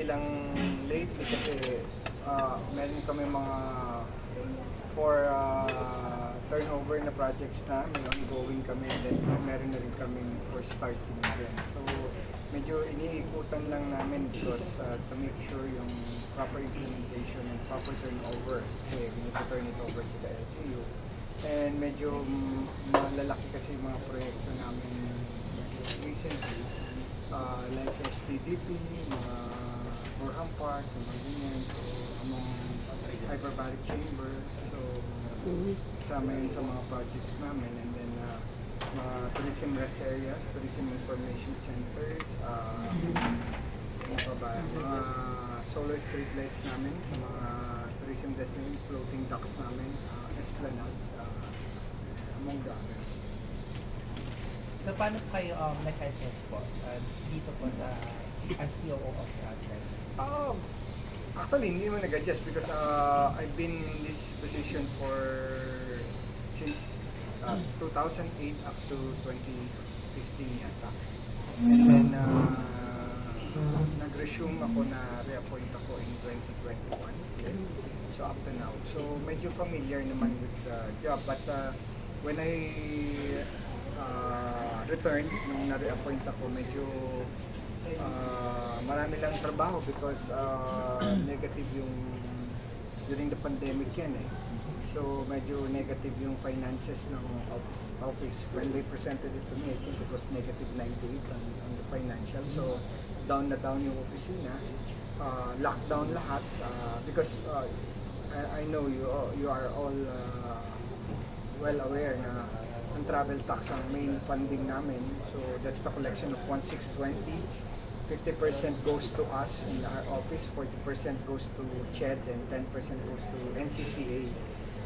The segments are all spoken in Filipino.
lang lately kasi meron kami mga for turnover na projects na may ongoing kami, then meron na rin kami for starting din. So medyo iniikutan lang namin because to make sure yung proper implementation and proper turnover kasi we need to turn it over to the LGU. And medyo malalaki kasi yung mga proyekto namin recently, like STDP, mga Borham Park, mga ganyan, so among hyperbaric chamber, so kasama yun sa mga projects namin. And then mga tourism rest areas, tourism information centers, ano pa ba, mga solar street lights namin sa mga tourism destination, floating docks namin, Esplanade, among the others. So paano kayo nag-assess po dito po sa as COO of Project? Actually, hindi mo nag-adjust because I've been in this position since 2008 up to 2015 yata. And then nag-resume ako na reappoint ako in 2021. So up to now. So medyo familiar naman with the job, but when I returned, nung na-reappoint ako, medyo marami lang trabaho because negative yung during the pandemic yan eh. So medyo negative yung finances ng office. When they presented it to me, I think it was negative 98 on the financial. So down na down yung opisina, lockdown lahat because I know you are all well aware na ang travel tax ang main funding namin. So that's the collection of 1620. 50% goes to us in our office, 40% goes to CHED, and 10% goes to NCCA,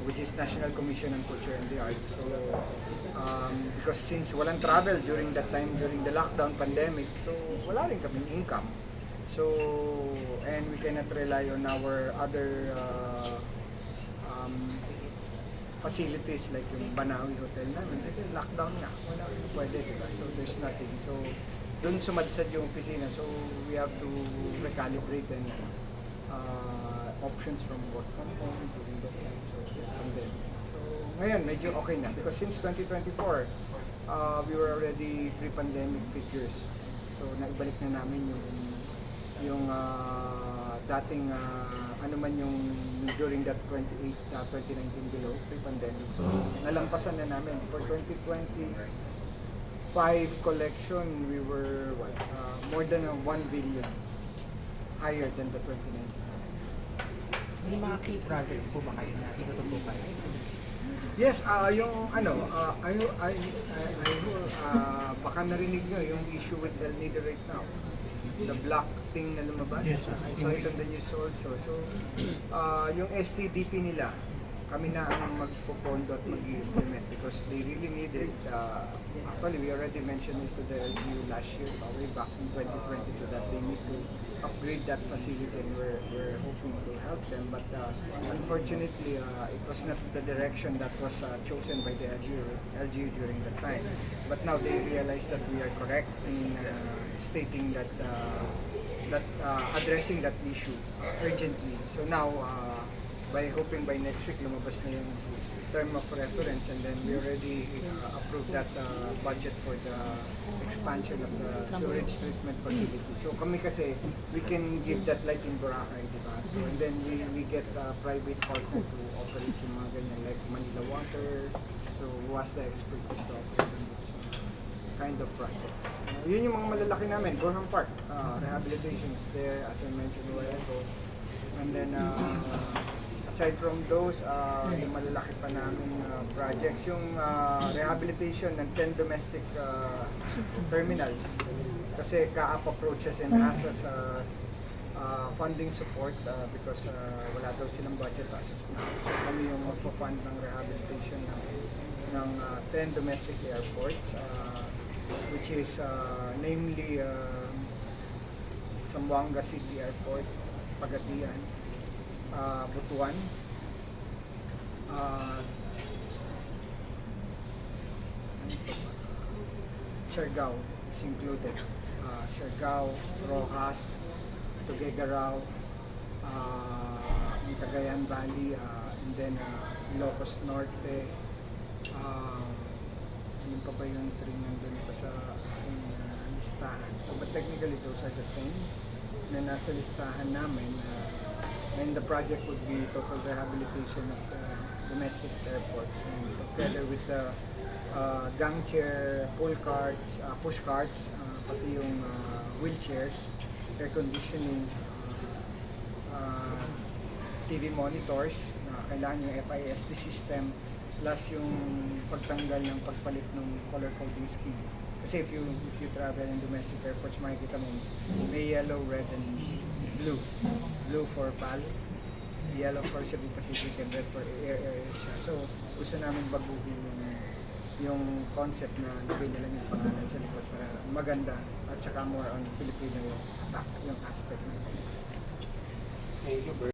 which is National Commission on Culture and the Arts. So, because since walang travel during that time, during the lockdown pandemic, so wala rin kaming income. So, and we cannot rely on our other facilities like yung Banawi Hotel namin kasi lockdown nga, wala rin pwede, diba? So, there's nothing. So, doon sumadsad yung opisina, so we have to recalibrate and options from work from home during that time. So, ngayon, medyo okay na because since 2024, we were already pre-pandemic figures. So, naibalik na namin yung dating ano man yung during that 2019 below, pre-pandemic. So, nalampasan na namin. For 2025 collection, we were more than 1 billion higher than the 2019. May mga key projects po ba kayo na itututukan? Yes, yung ano, baka narinig nyo yung issue with El Nido right now. The black thing na lumabas. Yes, I saw it on the news also. So, yung STDP nila, kami na ang magpopondo at mag-implement because they really need it. Actually, we already mentioned it to the LGU last year, way back in 2022, that they need to upgrade that facility and we're hoping to help them. But unfortunately, it was not the direction that was chosen by the LGU during that time. But now they realize that we are correct in stating that addressing that issue urgently. So now, hoping by next week lumabas na yung term of reference and then we already approved that budget for the expansion of the sewage treatment facility. So kami kasi, we can give that like in Boracay, diba? So and then we get a private partner to operate yung mga ganyan like Manila Water, so who has the expertise to operate in this kind of projects. Yun yung mga malalaki namin, Borham Park, rehabilitation is there, as I mentioned a while ago. And then, aside from those, yung malalaki pa namin projects, yung rehabilitation ng 10 domestic terminals. Kasi ka-up approaches and asas funding support because wala daw silang budget as of now. So kami yung magpo-fund ng rehabilitation ng 10 domestic airports, which is namely Zamboanga City Airport, Pagadian, Butuan, Siargao is included. Siargao, Rojas, Tuguegarao, yung Cagayan Valley, and then Ilocos Norte, yun pa ba yung 3 nandun pa sa aking listahan. So, but technically, those are the 10 na nasa listahan namin. And the project would be total rehabilitation of the domestic airports, and together with the gang chair, pull carts, push carts, pati yung wheelchairs, air conditioning, TV monitors, kailangan yung FISD system, plus yung pagtanggal ng pagpalit ng color coding scheme. Kasi if you travel in domestic airports, makikita mo may yellow, red, and blue. Blue for PAL, yellow for Cebu Pacific, and red for AirAsia. So, gusto namin baguhin yung concept na nabay nila yung pangalan sa likod para maganda at saka more on Filipino yung aspect. Thank you, Bert.